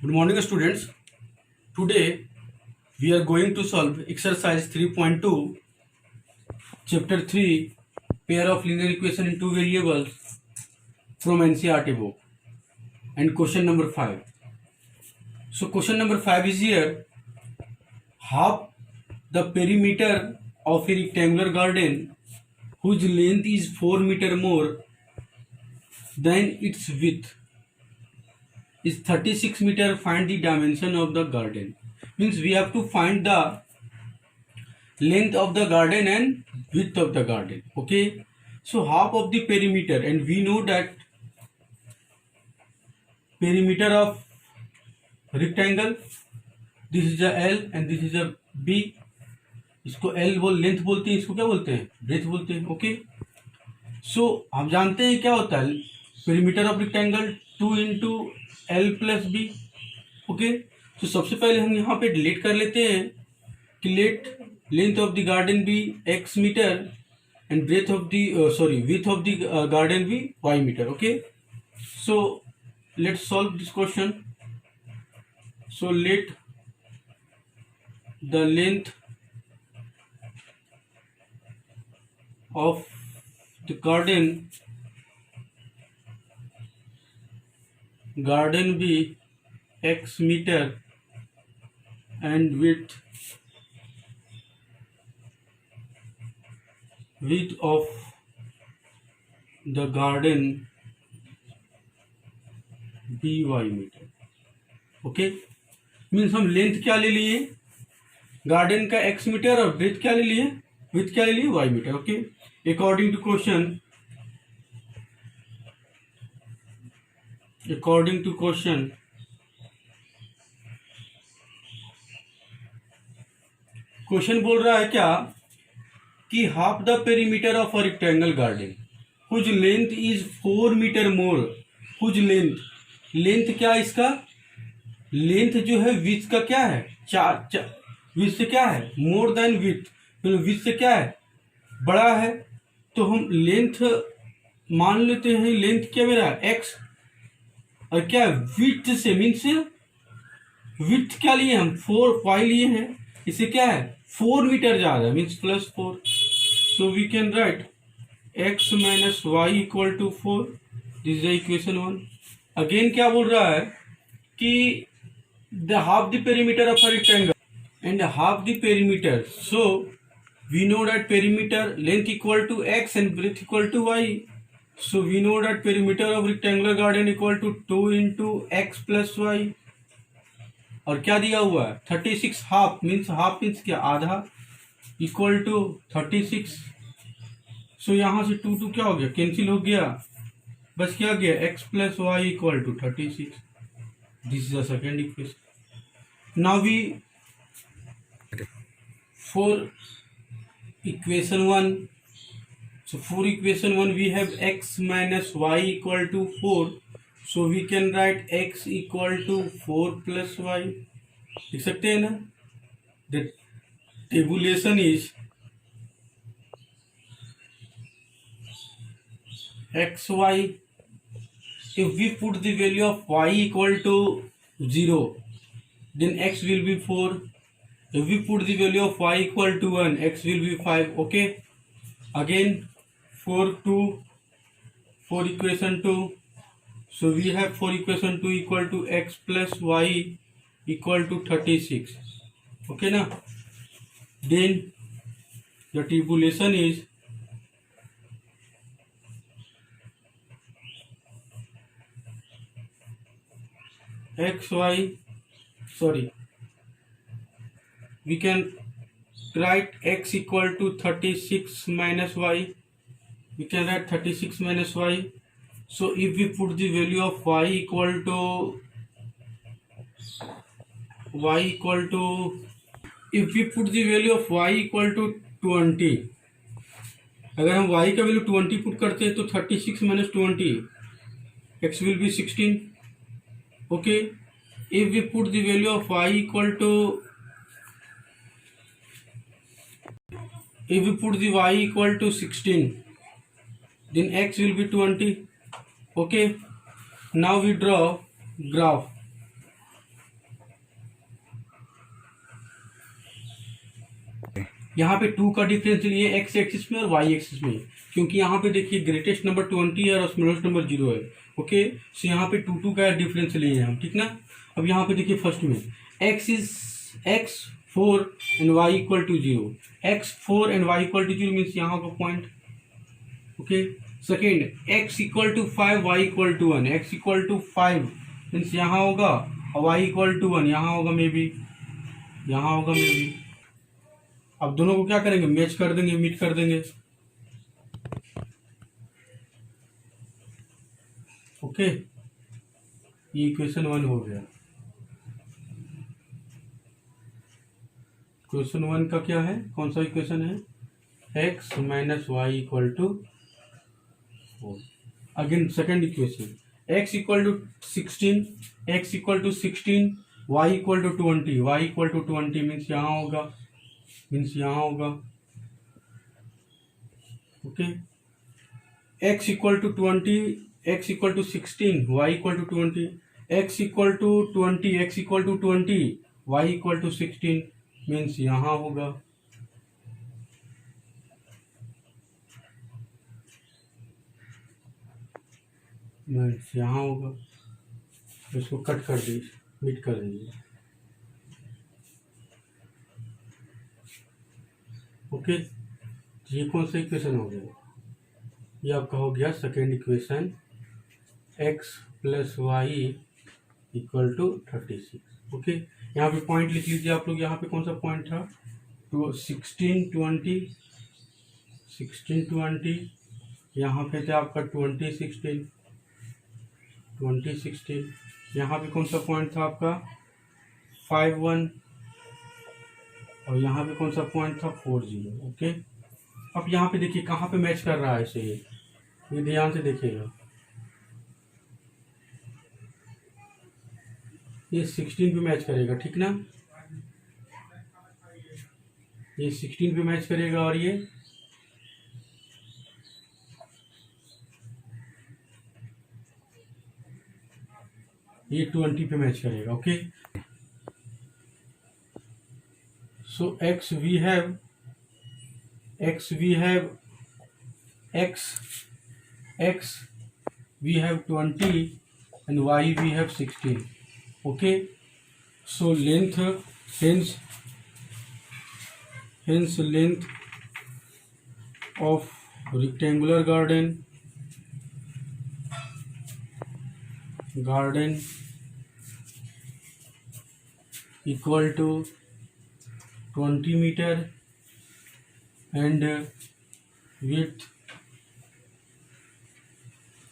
Good morning, students. Today we are going to solve exercise 3.2, chapter 3, pair of linear equation in two variables from NCERT book, and question number 5. So question number 5 is here. Half the perimeter of a rectangular garden whose length is 4 meter more than its width is 36 meter. Find the dimension of the garden. Means we have to find the length of the garden and width of the garden. Okay, so half of the perimeter, and we know that perimeter of rectangle, this is a L and this is a B. इसको L बोल length बोलते हैं, इसको क्या बोलते हैं, breath बोलते हैं. ओके, सो हम जानते हैं क्या होता है perimeter of rectangle 2 into L plus B. Okay, तो सबसे पहले हम यहाँ पे डिलीट कर लेते हैं कि late length of the garden be x meter and breadth of the width of the garden be y meter. Okay, so let's solve this question. So let the length of the garden be x meter and width of the garden be y meter. Okay, means हम length क्या ले लिए, garden का x metre, और breath क्या ले लिए, with क्या ले लिए, y metre. Okay, according to question question बोल रहा है क्या कि half the perimeter of a rectangle garden whose length is 4 metre more. Whose length क्या है, इसका लेंथ जो है विथ का क्या है, विथ से क्या है, मोर देन विथ, तो विथ से क्या है, बड़ा है. तो हम लेंथ मान लेते हैं, लेंथ क्या मेरा एक्स, और क्या विथ से मीन्स विथ क्या लिए हम 4 लिए हैं, इसे क्या है 4 मीटर ज्यादा means +4. So we can write x minus y equal to 4. This is equation 1. Again क्या बोल रहा है कि the half the perimeter of a rectangle and half the perimeter, so we know that perimeter length equal to x and breadth equal to y, so we know that perimeter of rectangular garden equal to 2 into x plus y. और क्या दिया हुआ है 36, half means क्या, आधा, equal to 36. सो यहाँ से 2 क्या हो गया, कैंसिल हो गया, बस क्या गया x plus y equal to 36. This is the second equation. Now for equation 1, so for equation 1 we have x minus y equal to 4, so we can write x equal to 4 plus y. लिख सकते हैं ना. The tabulation is xy. If we put the value of y equal to 0, then x will be 4. If we put the value of y equal to 1, x will be 5. Okay, again for equation 2, so we have for equation 2 equal to x plus y equal to 36. Okay na, then the tabulation is we can write x equal to 36 minus y. We can write 36 minus y. So if we put the value of y equal to if we put the value of y equal to 20, अगर हम y का value 20 put करते हैं तो 36 minus 20, x will be 16. Okay, if we put the value of y equal to, if we put the y equal to 16, then x will be 20. Okay, now we draw graph. यहाँ पे 2 का difference लिए x axis में और Y axis में, क्योंकि यहाँ पे देखिए ग्रेटेस्ट नंबर 20 है और स्मॉलेस्ट नंबर 0 है। ओके, सो यहाँ पे 2 का डिफरेंस लिए हम, ठीक ना। अब यहाँ पे देखिए फर्स्ट में x 4 and y equal to 0, x 4 and y equal to 0 means यहाँ का point. Okay, second x equal to 5 y equal to 1, x equal to 5 means यहाँ होगा और y इक्वल टू 1 यहाँ होगा मे बी, यहाँ होगा मे बी। अब दोनों को क्या करेंगे, मैच कर देंगे, मीट कर देंगे। ओके, ये इक्वेशन 1 हो गया। क्वेश्चन 1 का क्या है, कौन सा इक्वेशन है, x minus y equal to 4। Again second equation x equal to 16, x equal to 16, y equal to 20, y equal to 20 means यहाँ होगा, मीन्स यहाँ होगा। Okay, x equal to 20, x equal to 16, y equal to 20, x equal to 20, x equal to 20, y equal to 16 means यहाँ होगा। Means यहाँ होगा। इसको cut कर दीजिए, मीट कर दीजिए। ओके, ये कौन सा इक्वेशन हो गया, ये आपका हो गया second equation, x plus y equal to 36। Okay, यहाँ पे पॉइंट लिख लीजिए आप लोग। यहाँ पे कौन सा पॉइंट था, तो 16 20, यहाँ पे थे आपका 20 16। यहाँ पे कौन सा पॉइंट था आपका 5 1, और यहाँ पे कौन सा पॉइंट था 4 0। ओके, अब यहाँ पे देखिए कहाँ पे मैच कर रहा है इसे, ये ध्यान से देखिएगा। ये 16 पे मैच करेगा, ठीक ना, ये 16 पे मैच करेगा और ये ये 20 पे मैच करेगा। Okay, so x we have x we have 20 and y we have 16. Okay, so length, hence length of rectangular garden equal to 20 meter and width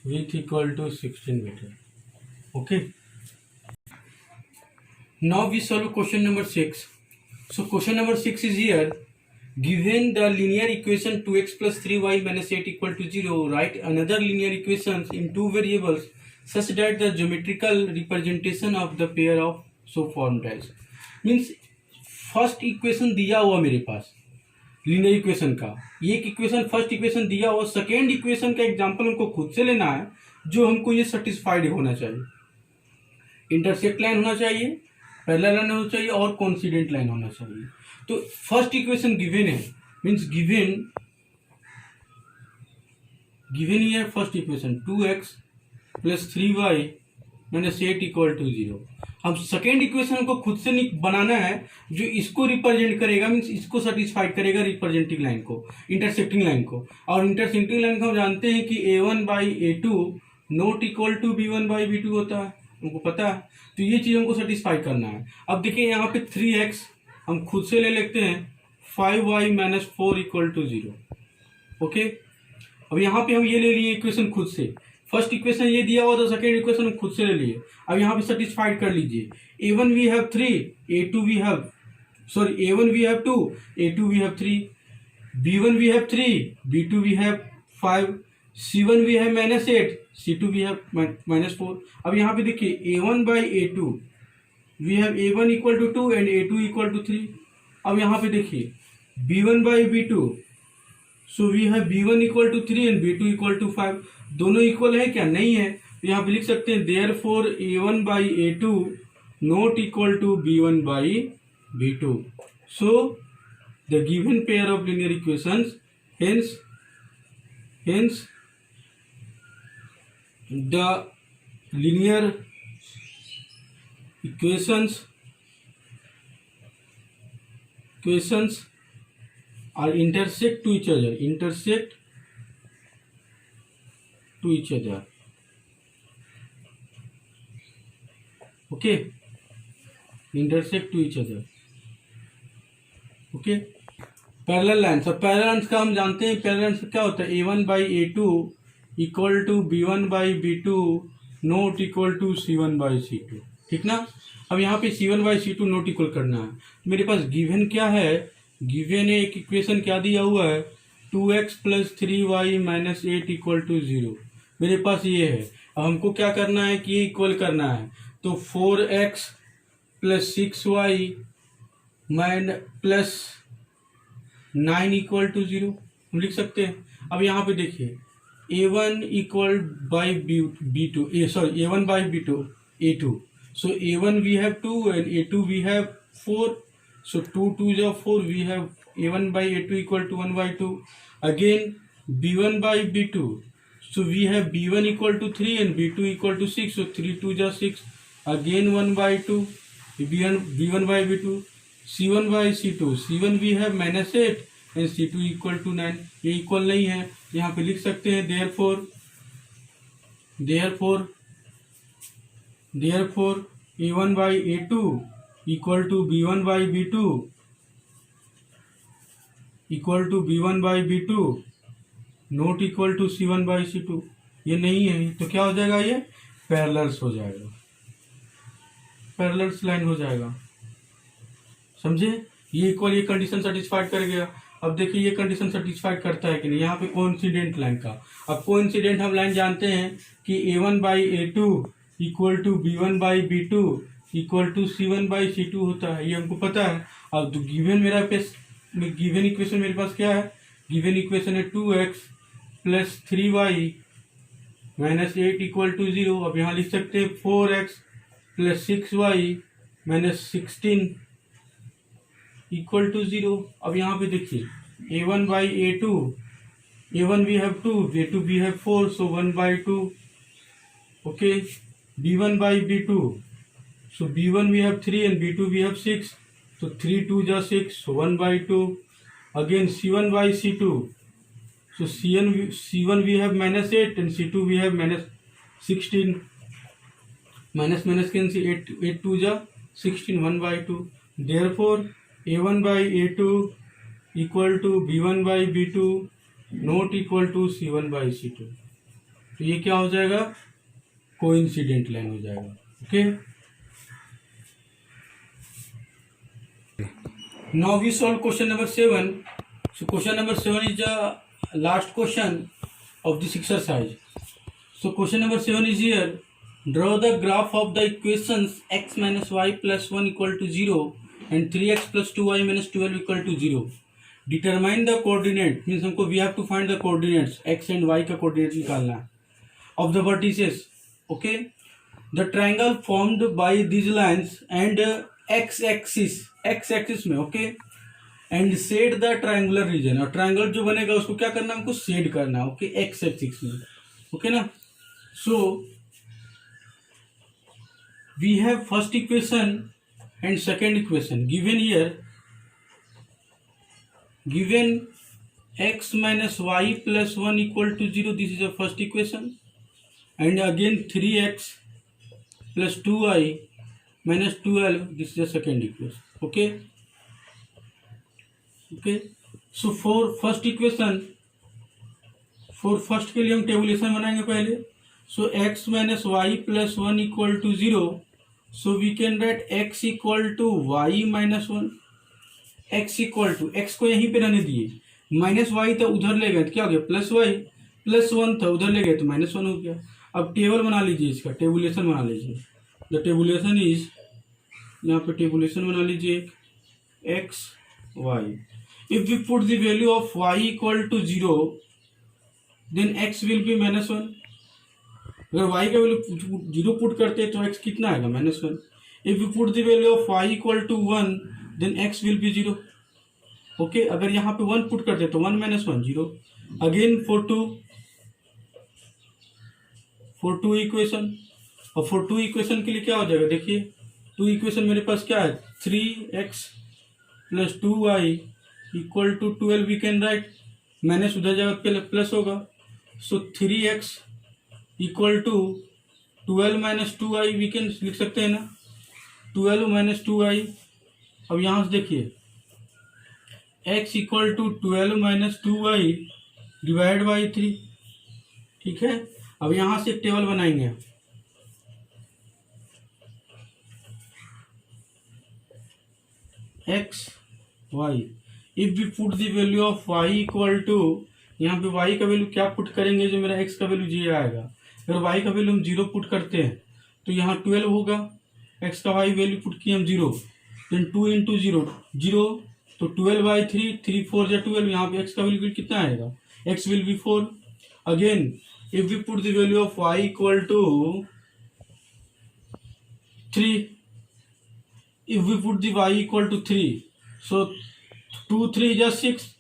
equal to 16 meter. Okay, now we solve question number 6. So question number 6 is here. Given the linear equation 2x plus 3y minus 8 equal to 0, write another linear equations in two variables such that the geometrical representation of the pair of so formed as. Means first equation दिया हुआ मेरे पास linear equation का, एक equation first equation दिया हुआ, second equation का example हमको खुद से लेना है जो हमको ये सेटिस्फाइड होना चाहिए। इंटरसेक्ट लाइन होना चाहिए, पैरेलल लाइन होना चाहिए और कोइंसिडेंट लाइन होना चाहिए। तो फर्स्ट इक्वेशन गिवन है, मीन्स गिवन ही है first equation 2x plus 3y minus 8 equal to 0। अब सेकेंड इक्वेशन को खुद से बनाना है जो इसको रिप्रेजेंट करेगा, मीन्स इसको सेटिस्फाइड करेगा रिप्रेजेंटिंग लाइन को, इंटरसेक्टिंग लाइन को। और इंटरसेक्टिंग लाइन को हम जानते हैं कि a1 by a2 not equal to b1 by b2 होता है, हमको पता है। तो ये चीज़ हमको सेटिस्फाई करना है। अब देखिए यहाँ पे 3x हम खुद से ले लेते हैं, 5y minus 4 equal to 0। Okay, अब यहाँ पे हम ये ले लिए इक्वेशन खुद से, फर्स्ट इक्वेशन ये दिया हुआ था, सेकेंड इक्वेशन हम खुद से ले लिए। अब यहाँ पे सेटिस्फाइड कर लीजिए, a1 we have 3, a1 we have 2, a2 we have 3, b1 we have 3, b2 we have 5, c1 we have minus 8, c2 we have minus 4। अब यहाँ पे देखिए a1 by a2 we have a1 equal to 2 and a2 equal to 3। अब यहाँ पे देखिए b1 by b2, so we have b1 equal to 3 and b2 equal to 5। दोनों equal है क्या, नहीं है, तो यहाँ पे लिख सकते हैं therefore a1 by a2 not equal to b1 by b2। So the given pair of linear equations, hence the linear equations are intersect to each other, okay, intersect to each other, okay. Parallel lines, अब parallel lines का हम जानते हैं, parallel lines क्या होता है, A1/A2 equal to B1/B2 not equal to C1/C2, ठीक ना। अब यहाँ पे C1/C2 नोट इक्वल करना है। मेरे पास गिवन क्या है, गिवन है एक इक्वेशन क्या दिया हुआ है, 2x + 3y - 8 इक्वल टू 0, मेरे पास ये है। अब हमको क्या करना है कि ये इक्वल करना है, तो 4x + 6y + 9 इक्वल टू 0 हम लिख सकते हैं। अब यहाँ पे देखिए A1 equal by B2, A1/B2 A2, so A1 we have 2 and A2 we have 4, so 2 2s are 4, we have A1/A2 equal to 1/2. Again B1/B2, so we have B1 equal to 3 and B2 equal to 6, so 3 2s are 6, again 1/2 B1/B2. C1/C2, C1 we have -8 and C2 equal to 9, ये equal नहीं है, यहाँ पे लिख सकते हैं therefore A1/A2 equal to B1/B2 not equal to C1/C2, ये नहीं है तो क्या हो जाएगा, ये पैरेलल्स हो जाएगा, पैरेलल्स लाइन हो जाएगा, समझे। ये इक्वल, ये कंडीशन सेटिस्फाइड कर गया। अब देखिए ये कंडीशन सेटिस्फाइड करता है कि नहीं, यहाँ पे कोइंसिडेंट लाइन का, अब कोइंसिडेंट हम लाइन जानते हैं कि A1/A2 equal to B1/B2 equal to C1/C2 होता है, ये हमको पता है। अब तो गिवन इक्वेशन मेरे पास क्या है, गिवन इक्वेशन है 2x + 3y - 8 इक्वल टू 0। अब यहाँ लिख सकते हैं 4x + 6y - 16 इक्वल टू 0। अब यहाँ पे देखिए A1/A2, A1 we have 2, A2 we have 4, so 1/2, okay. B1/B2, so B1 we have 3 and B2 we have 6, so 3 2s are 6, so 1/2. Again C1/C2, so C1 we have -8 and C2 we have -16, minus cancel, 8 2s are 16, 1/2. Therefore A1/A2 equal to B1/B2 not equal to C1/C2, तो ये क्या हो जाएगा, coincident line हो जाएगा, okay. Now we solve question number 7. So question number 7 is the last question of this exercise. So question number 7 is here. Draw the graph of the equations x minus y plus 1 equal to 0 and 3x plus 2y minus 12 equal to 0. Determine the coordinate, means हमको we have to find the coordinates, x and y का coordinate निकालना है, of the vertices, okay. The triangle formed by these lines and x axis में, okay, and shade the triangular region, और triangle जो बनेगा उसको क्या करना है, हमको shade करना है, okay, x axis में, okay ना. So we have first equation and second equation given here, given x minus y plus 1 equal to 0, this is the first equation, and again 3x plus 2y minus 12, this is the second equation, okay. Okay, so for first equation, for first के लिए हम tabulation बनाएंगे पहले. So x minus y plus 1 equal to 0, so we can write x equal to y minus 1, x equal to, x को यहीं पे रहने दिए, माइनस वाई था उधर ले गए तो क्या हो गया, प्लस वाई, प्लस 1 था उधर ले गए तो -1 हो गया. अब टेबल बना लीजिए, इसका टेबुलेशन बना लीजिए. द टेबुलेशन इज, यहाँ पे टेबुलेशन बना लीजिए x y. If we put the value of y equal to 0, then x will be -1. अगर y का वैल्यू 0 पुट करते हैं तो x कितना आएगा, -1. If we put the value of y equal to 1, then x will be 0. Okay, अगर यहाँ पे 1 पुट करते तो 1 - 1 0। अगेन फॉर टू इक्वेशन, और फॉर टू इक्वेशन के लिए क्या हो जाएगा, देखिए टू इक्वेशन मेरे पास क्या है, 3x + 2y = 12 we can right, minus उधर जाएगा पहले प्लस होगा, सो 3x = 12 - 2y वी कैन लिख सकते हैं ना, 12 - 2y। अब यहाँ से देखिए x = 12 - 2y डिवाइड बाई 3, ठीक है। अब यहाँ से एक टेबल बनाएंगे, x y, if we put the value of y = यहाँ पे y का वैल्यू क्या पुट करेंगे, जो मेरा x का वैल्यू 0 आएगा। अगर y का वैल्यू हम 0 पुट करते हैं तो यहाँ 12 होगा, x का y वैल्यू पुट किए हम 0, देन 2 × 0 0, तो 12/3, 3 4 या 12, यहाँ पे x का वैल्यू कितना आएगा, x will be 4। Again if we put the value of y = 3, if we put the y = 3, so 2 3 is 6,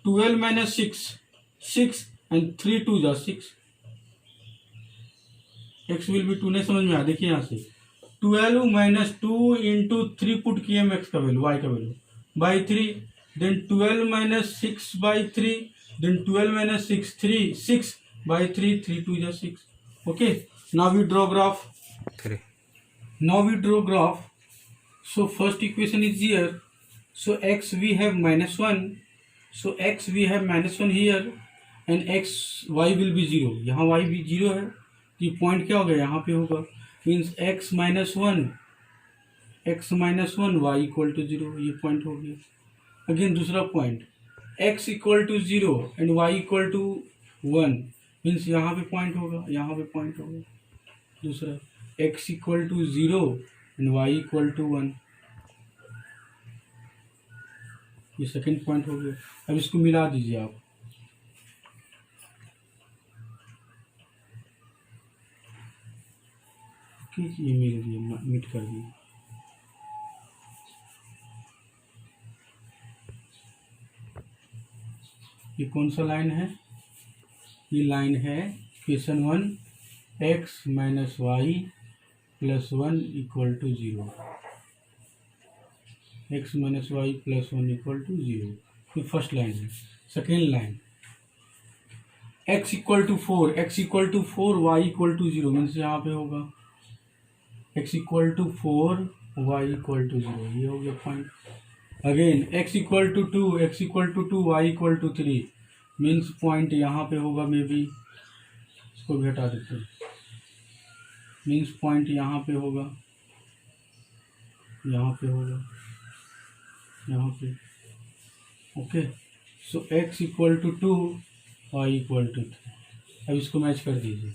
12 - 6 6, and 3 2 is 6, x will be 2। नहीं समझ में आया, देखिए यहाँ से 12 - 2 × 3 पुट किए हम x का वैल्यू, y का value by 3, then 12 - 6/3, then 12 - 6 3 6/3, 3 2 is 6। okay, now we draw graph, so first equation is here, so x we have -1, so x we have -1 here, and y will be 0, यहाँ y भी 0 है, ये point क्या हो गया, यहाँ पे होगा, मीन्स x - 1 y = 0, ये पॉइंट हो गया। अगेन दूसरा point x = 0 and y = 1, means यहाँ पे पॉइंट होगा, यहाँ पे पॉइंट होगा। दूसरा x = 0 एंड y = 1, ये सेकेंड पॉइंट हो गया। अब इसको मिला दीजिए आप, ये मिल गया, मिट कर दिए। ये कौन सा लाइन है, ये लाइन है equation 1, x - y + 1 = 0, x - y + 1 = 0, ये फर्स्ट लाइन है। Second line x = 4 y = 0, means यहाँ पे होगा x = 4 y = 0, ये हो गया point. Again x = 2 y = 3, means point यहाँ पे होगा, मे बी इसको भी हटा देते हैं, मीन्स पॉइंट यहाँ पे होगा, यहाँ पे होगा, यहाँ पे। ओके, सो x = 2 y = 3, अब इसको मैच कर दीजिए।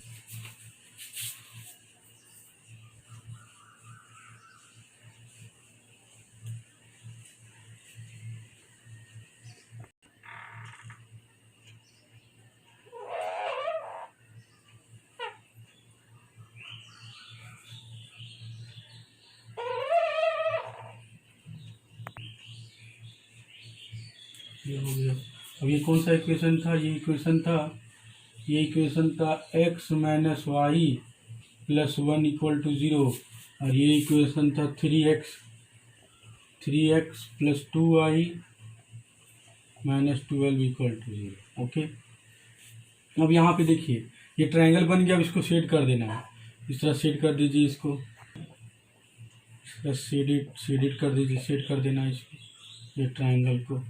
ये हो गया। अब ये कौन सा इक्वेशन था, ये इक्वेशन था x - y + 1 = 0, और ये इक्वेशन था 3x + 2y - 12 = 0। ओके, अब यहाँ पे देखिए ये ट्रायंगल बन गया, अब इसको शेड कर देना है, इस तरह शेड कर दीजिए, इसको शेड कर दीजिए, शेड कर देना है इसको, ये ट्रायंगल को।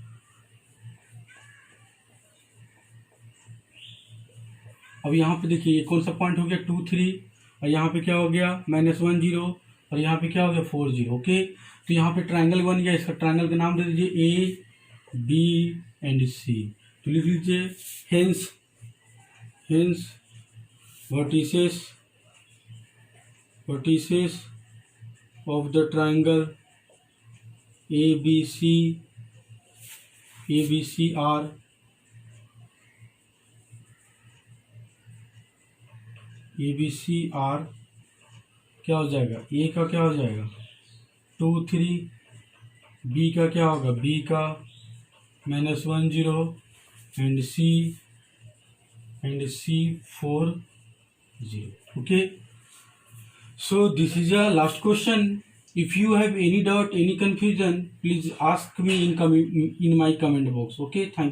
अब यहाँ पे देखिए ये कौन सा पॉइंट हो गया, 2 3, और यहाँ पे क्या हो गया, -1 0, और यहाँ पे क्या हो गया, 4 0। ओके, तो यहाँ पे ट्रायंगल बन गया, इसका ट्रायंगल का नाम दे दीजिए A B एंड C, तो लिख लीजिए hence vertices of the triangle ABC are क्या हो जाएगा, A का क्या हो जाएगा 2 3, B का क्या होगा, B का -1 0 and C 4 0. Okay, so this is a last question. If you have any doubt, any confusion, please ask me in my comment box. Okay, thank you.